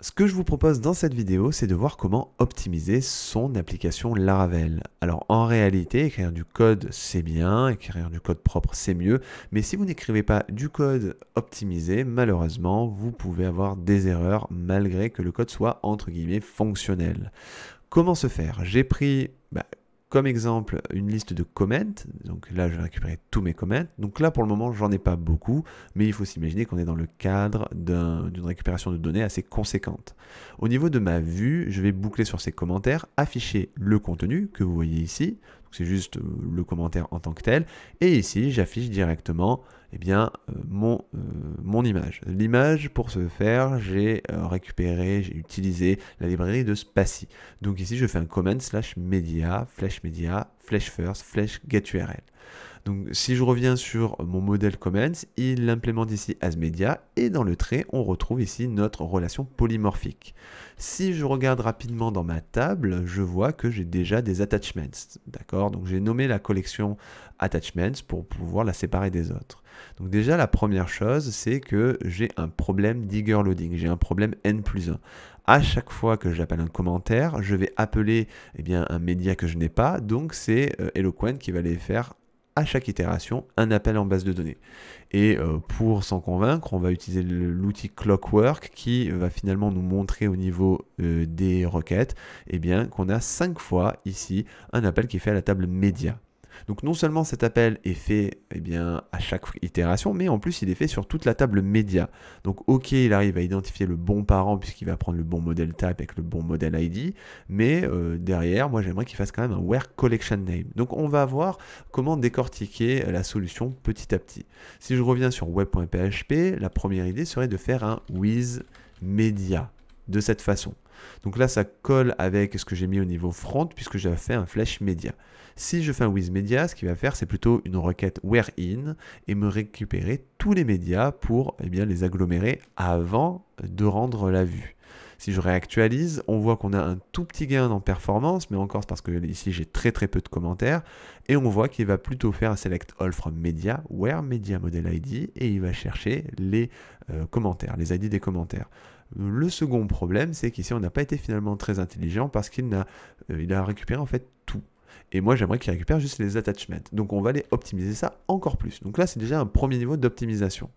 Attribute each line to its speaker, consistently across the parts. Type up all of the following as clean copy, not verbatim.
Speaker 1: Ce que je vous propose dans cette vidéo, c'est de voir comment optimiser son application Laravel. Alors en réalité, écrire du code c'est bien, écrire du code propre c'est mieux, mais si vous n'écrivez pas du code optimisé, malheureusement, vous pouvez avoir des erreurs malgré que le code soit entre guillemets fonctionnel. Comment se faire? J'ai pris comme exemple une liste de comments, donc là je vais récupérer tous mes comments, donc là pour le moment j'en ai pas beaucoup, mais il faut s'imaginer qu'on est dans le cadre d'une récupération de données assez conséquente. Au niveau de ma vue, je vais boucler sur ces commentaires, afficher le contenu que vous voyez ici, c'est juste le commentaire en tant que tel, et ici j'affiche directement mon image. L'image, pour ce faire, j'ai utilisé la librairie de Spatie. Donc ici, je fais un comment / media, flash first, flash get URL. Donc si je reviens sur mon modèle comments, il l'implémente ici as media et dans le trait, on retrouve ici notre relation polymorphique. Si je regarde rapidement dans ma table, je vois que j'ai déjà des attachments. D'accord? Donc j'ai nommé la collection attachments pour pouvoir la séparer des autres. Donc déjà, la première chose, c'est que j'ai un problème d'eager loading, j'ai un problème n+1. À chaque fois que j'appelle un commentaire, je vais appeler un média que je n'ai pas, donc c'est Eloquent qui va aller faire à chaque itération un appel en base de données. Et pour s'en convaincre, on va utiliser l'outil Clockwork qui va finalement nous montrer au niveau des requêtes qu'on a 5 fois ici un appel qui est fait à la table média. Donc non seulement cet appel est fait à chaque itération, mais en plus il est fait sur toute la table média. Donc ok, il arrive à identifier le bon parent puisqu'il va prendre le bon modèle type avec le bon modèle ID, mais derrière, moi j'aimerais qu'il fasse quand même un where collection name. Donc on va voir comment décortiquer la solution petit à petit. Si je reviens sur web.php, la première idée serait de faire un with media de cette façon. Donc là, ça colle avec ce que j'ai mis au niveau front puisque j'ai fait un flash media. Si je fais un with media, ce qu'il va faire, c'est plutôt une requête where in et me récupérer tous les médias pour les agglomérer avant de rendre la vue. Si je réactualise, on voit qu'on a un tout petit gain en performance, mais encore parce que ici j'ai très peu de commentaires, et on voit qu'il va plutôt faire un select all from media, where media model ID, et il va chercher les commentaires, les ID des commentaires. Le second problème, c'est qu'ici on n'a pas été finalement très intelligent parce qu'il a récupéré en fait tout. Et moi j'aimerais qu'il récupère juste les attachments. Donc on va aller optimiser ça encore plus. Donc là c'est déjà un premier niveau d'optimisation.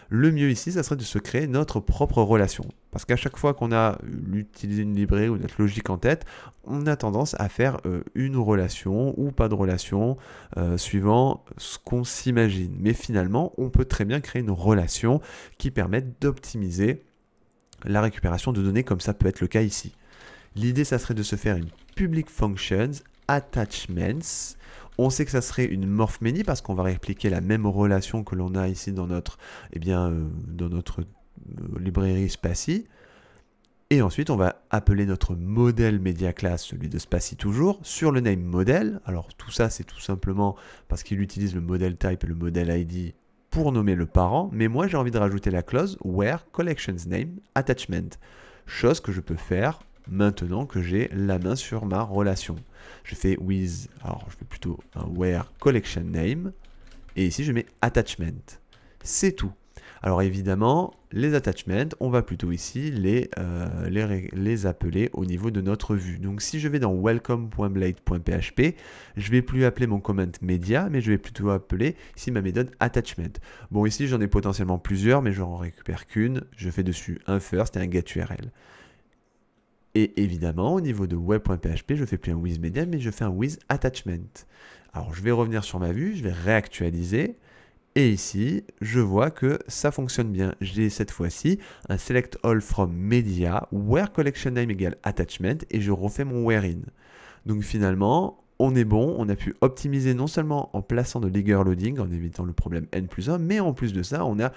Speaker 1: Le mieux ici, ça serait de se créer notre propre relation. Parce qu'à chaque fois qu'on a utilisé une librairie ou notre logique en tête, on a tendance à faire une relation ou pas de relation, suivant ce qu'on s'imagine. Mais finalement, on peut très bien créer une relation qui permette d'optimiser la récupération de données comme ça peut être le cas ici. L'idée, ça serait de se faire une public functions attachments. On sait que ça serait une morph many parce qu'on va répliquer la même relation que l'on a ici dans notre, librairie Spatie. Et ensuite, on va appeler notre modèle media class, celui de Spatie toujours, sur le name model. Alors tout ça, c'est tout simplement parce qu'il utilise le modèle type et le modèle ID pour nommer le parent. Mais moi, j'ai envie de rajouter la clause where collections name attachment. Chose que je peux faire maintenant que j'ai la main sur ma relation. Je fais with, alors je fais plutôt un where collection name, et ici je mets attachment. C'est tout. Alors évidemment, les attachments, on va plutôt ici les appeler au niveau de notre vue. Donc si je vais dans welcome.blade.php, je vais plus appeler mon comment media, mais je vais plutôt appeler ici ma méthode attachment. Bon, ici j'en ai potentiellement plusieurs, mais je n'en récupère qu'une. Je fais dessus un first et un get URL. Et évidemment, au niveau de web.php, je ne fais plus un with media, mais je fais un with attachment. Alors, je vais revenir sur ma vue, je vais réactualiser. Et ici, je vois que ça fonctionne bien. J'ai cette fois-ci un select all from media, where collection name égale attachment, et je refais mon where in. Donc finalement, on est bon, on a pu optimiser non seulement en plaçant de l'eager loading, en évitant le problème n+1, mais en plus de ça, on a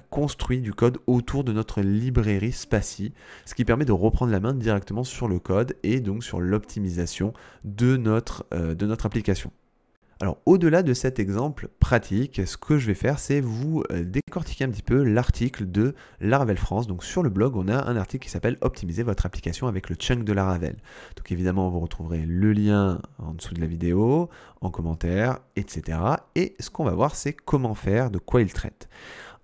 Speaker 1: construit du code autour de notre librairie Spatie, ce qui permet de reprendre la main directement sur le code et donc sur l'optimisation de notre application. Alors au-delà de cet exemple pratique, ce que je vais faire, c'est vous décortiquer un petit peu l'article de Laravel France. Donc sur le blog, on a un article qui s'appelle « Optimiser votre application avec le chunk de Laravel ». Donc évidemment, vous retrouverez le lien en dessous de la vidéo, en commentaire, etc. Et ce qu'on va voir, c'est comment faire, de quoi il traite.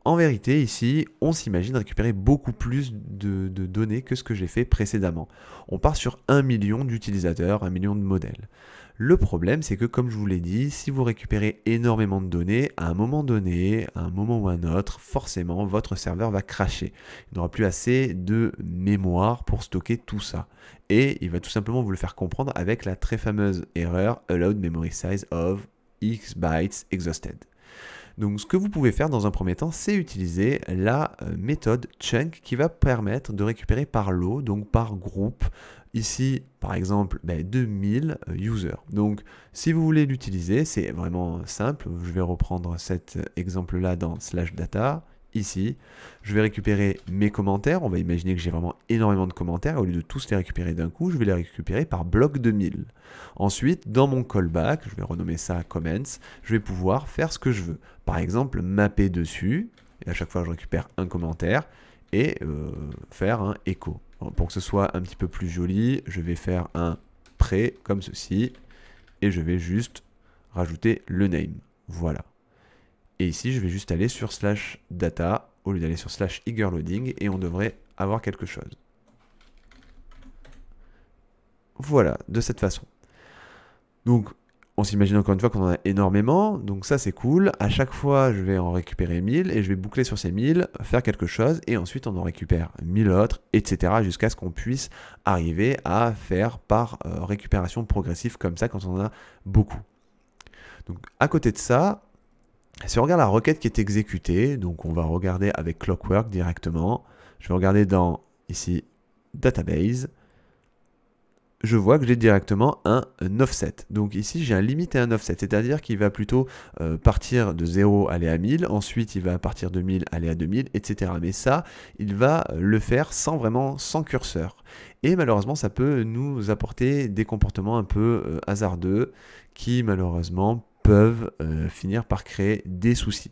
Speaker 1: En vérité, ici, on s'imagine récupérer beaucoup plus de données que ce que j'ai fait précédemment. On part sur 1 million d'utilisateurs, 1 million de modèles. Le problème, c'est que comme je vous l'ai dit, si vous récupérez énormément de données, à un moment donné, à un moment ou un autre, forcément, votre serveur va crasher. Il n'aura plus assez de mémoire pour stocker tout ça. Et il va tout simplement vous le faire comprendre avec la très fameuse erreur allowed memory size of X bytes exhausted. Donc ce que vous pouvez faire dans un premier temps, c'est utiliser la méthode chunk qui va permettre de récupérer par lot, donc par groupe. Ici, par exemple, 2000 users. Donc si vous voulez l'utiliser, c'est vraiment simple. Je vais reprendre cet exemple-là dans /data. Ici, je vais récupérer mes commentaires. On va imaginer que j'ai vraiment énormément de commentaires. Au lieu de tous les récupérer d'un coup, je vais les récupérer par bloc de 1000. Ensuite, dans mon callback, je vais renommer ça comments, je vais pouvoir faire ce que je veux. Par exemple, mapper dessus, et à chaque fois je récupère un commentaire, et faire un echo. Pour que ce soit un petit peu plus joli, je vais faire un pré comme ceci, et je vais juste rajouter le name. Voilà. Et ici, je vais juste aller sur /data au lieu d'aller sur /eagerloading et on devrait avoir quelque chose. Voilà, de cette façon. Donc, on s'imagine encore une fois qu'on en a énormément, donc ça c'est cool. À chaque fois, je vais en récupérer 1000 et je vais boucler sur ces 1000, faire quelque chose et ensuite on en récupère 1000 autres, etc. jusqu'à ce qu'on puisse arriver à faire par récupération progressive comme ça quand on en a beaucoup. Donc, à côté de ça, si on regarde la requête qui est exécutée, donc on va regarder avec Clockwork directement. Je vais regarder dans, ici, Database. Je vois que j'ai directement un offset. Donc ici, j'ai un limit et un offset, c'est-à-dire qu'il va plutôt partir de 0, aller à 1000, ensuite il va partir de 1000, aller à 2000, etc. Mais ça, il va le faire sans curseur. Et malheureusement, ça peut nous apporter des comportements un peu hasardeux qui, malheureusement, peuvent finir par créer des soucis.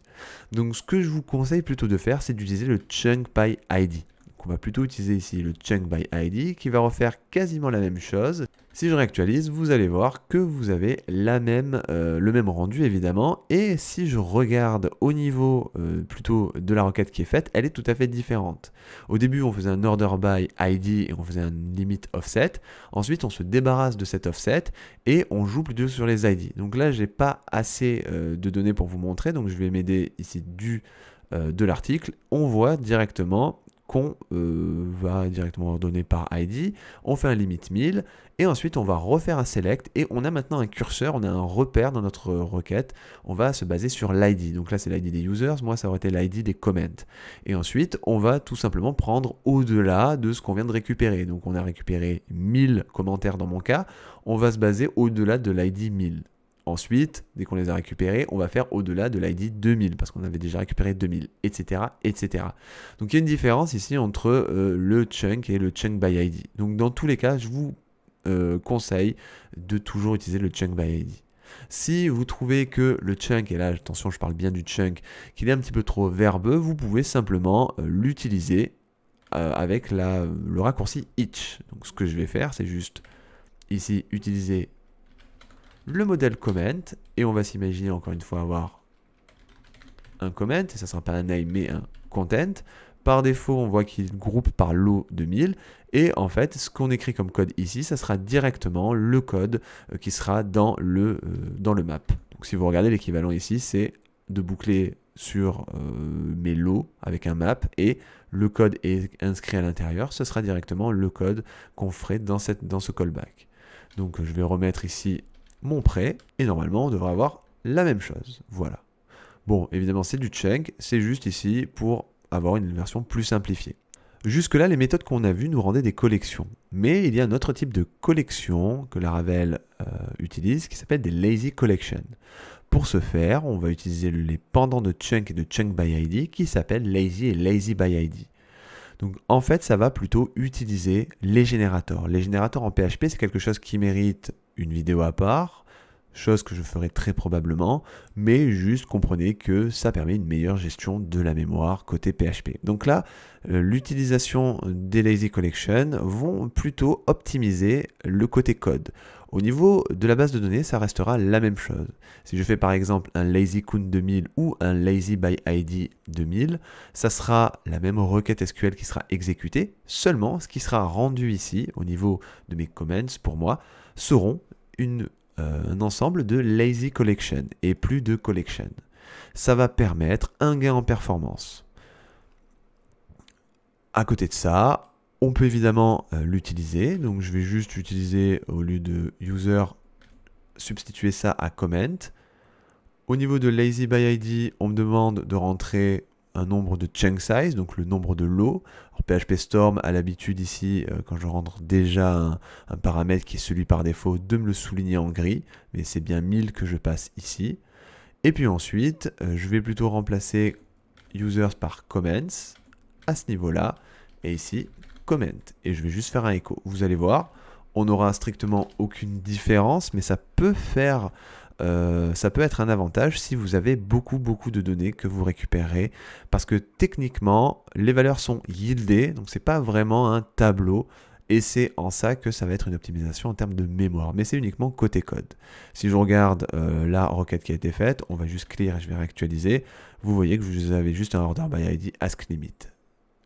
Speaker 1: Donc ce que je vous conseille plutôt de faire, c'est d'utiliser le chunk by ID. Donc, on va plutôt utiliser ici le chunk by ID qui va refaire quasiment la même chose. Si je réactualise, vous allez voir que vous avez le même rendu évidemment. Et si je regarde au niveau plutôt de la requête qui est faite, elle est tout à fait différente. Au début, on faisait un order by ID et on faisait un limit offset. Ensuite, on se débarrasse de cet offset et on joue plutôt sur les ID. Donc là, j'ai pas assez de données pour vous montrer. Donc je vais m'aider ici de l'article. On voit directement qu'on va directement ordonner par ID, on fait un limit 1000, et ensuite on va refaire un select, et on a maintenant un curseur, on a un repère dans notre requête, on va se baser sur l'ID, donc là c'est l'ID des users, moi ça aurait été l'ID des comments, et ensuite on va tout simplement prendre au-delà de ce qu'on vient de récupérer, donc on a récupéré 1000 commentaires dans mon cas, on va se baser au-delà de l'ID 1000. Ensuite, dès qu'on les a récupérés, on va faire au-delà de l'ID 2000 parce qu'on avait déjà récupéré 2000, etc., etc. Donc il y a une différence ici entre le chunk et le chunk by ID. Donc dans tous les cas, je vous conseille de toujours utiliser le chunk by ID. Si vous trouvez que le chunk, et là attention je parle bien du chunk, qu'il est un petit peu trop verbeux, vous pouvez simplement l'utiliser avec le raccourci each. Donc ce que je vais faire, c'est juste ici utiliser le modèle comment, et on va s'imaginer encore une fois avoir un comment, et ça ne sera pas un name mais un content. Par défaut, on voit qu'il groupe par lot de 1000, et en fait, ce qu'on écrit comme code ici, ça sera directement le code qui sera dans le map. Donc si vous regardez l'équivalent ici, c'est de boucler sur mes lots avec un map, et le code est inscrit à l'intérieur, ce sera directement le code qu'on ferait dans ce callback. Donc je vais remettre ici mon prêt, et normalement on devrait avoir la même chose. Voilà. Bon, évidemment c'est du chunk, c'est juste ici pour avoir une version plus simplifiée. Jusque-là, les méthodes qu'on a vues nous rendaient des collections. Mais il y a un autre type de collection que Laravel utilise qui s'appelle des lazy collections. Pour ce faire, on va utiliser les pendants de chunk et de chunk by ID qui s'appellent lazy et lazy by ID. Donc en fait, ça va plutôt utiliser les générateurs. Les générateurs en PHP, c'est quelque chose qui mérite une vidéo à part. chose que je ferai très probablement, mais juste comprenez que ça permet une meilleure gestion de la mémoire côté PHP. Donc là, l'utilisation des lazy collections vont plutôt optimiser le côté code. Au niveau de la base de données, ça restera la même chose. Si je fais par exemple un lazy count 2000 ou un lazy by ID 2000, ça sera la même requête SQL qui sera exécutée, seulement ce qui sera rendu ici, au niveau de mes comments pour moi, seront un ensemble de lazy collection et plus de collection. Ça va permettre un gain en performance. À côté de ça, on peut évidemment l'utiliser. Donc je vais juste utiliser, au lieu de user, substituer ça à comment. Au niveau de lazy by ID, on me demande de rentrer un nombre de chunk size, donc le nombre de lots. PHP Storm a l'habitude ici, quand je rentre déjà un paramètre qui est celui par défaut, de me le souligner en gris, mais c'est bien 1000 que je passe ici. Et puis ensuite, je vais plutôt remplacer users par comments à ce niveau-là, et ici, comment. Et je vais juste faire un écho. Vous allez voir, on n'aura strictement aucune différence, mais ça peut être un avantage si vous avez beaucoup de données que vous récupérez, parce que techniquement, les valeurs sont yieldées, donc c'est pas vraiment un tableau, et c'est en ça que ça va être une optimisation en termes de mémoire, mais c'est uniquement côté code. Si je regarde la requête qui a été faite, on va juste clear et je vais réactualiser, vous voyez que vous avez juste un order by ID ask limit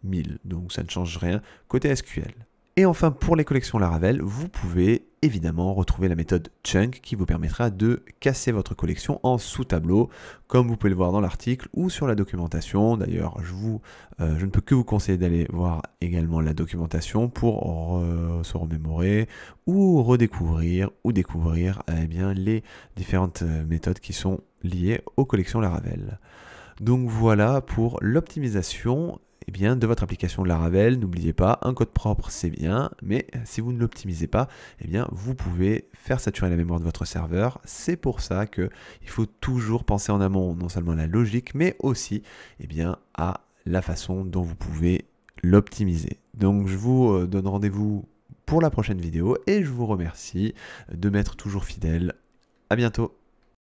Speaker 1: 1000, donc ça ne change rien côté SQL. Et enfin, pour les collections Laravel, vous pouvez évidemment retrouver la méthode chunk qui vous permettra de casser votre collection en sous-tableau, comme vous pouvez le voir dans l'article ou sur la documentation. D'ailleurs, je ne peux que vous conseiller d'aller voir également la documentation pour se remémorer ou redécouvrir ou découvrir bien, les différentes méthodes qui sont liées aux collections Laravel. Donc voilà pour l'optimisation de votre application Laravel. N'oubliez pas, un code propre c'est bien, mais si vous ne l'optimisez pas, vous pouvez faire saturer la mémoire de votre serveur. C'est pour ça qu'il faut toujours penser en amont, non seulement à la logique, mais aussi à la façon dont vous pouvez l'optimiser. Donc je vous donne rendez-vous pour la prochaine vidéo et je vous remercie de m'être toujours fidèle. À bientôt.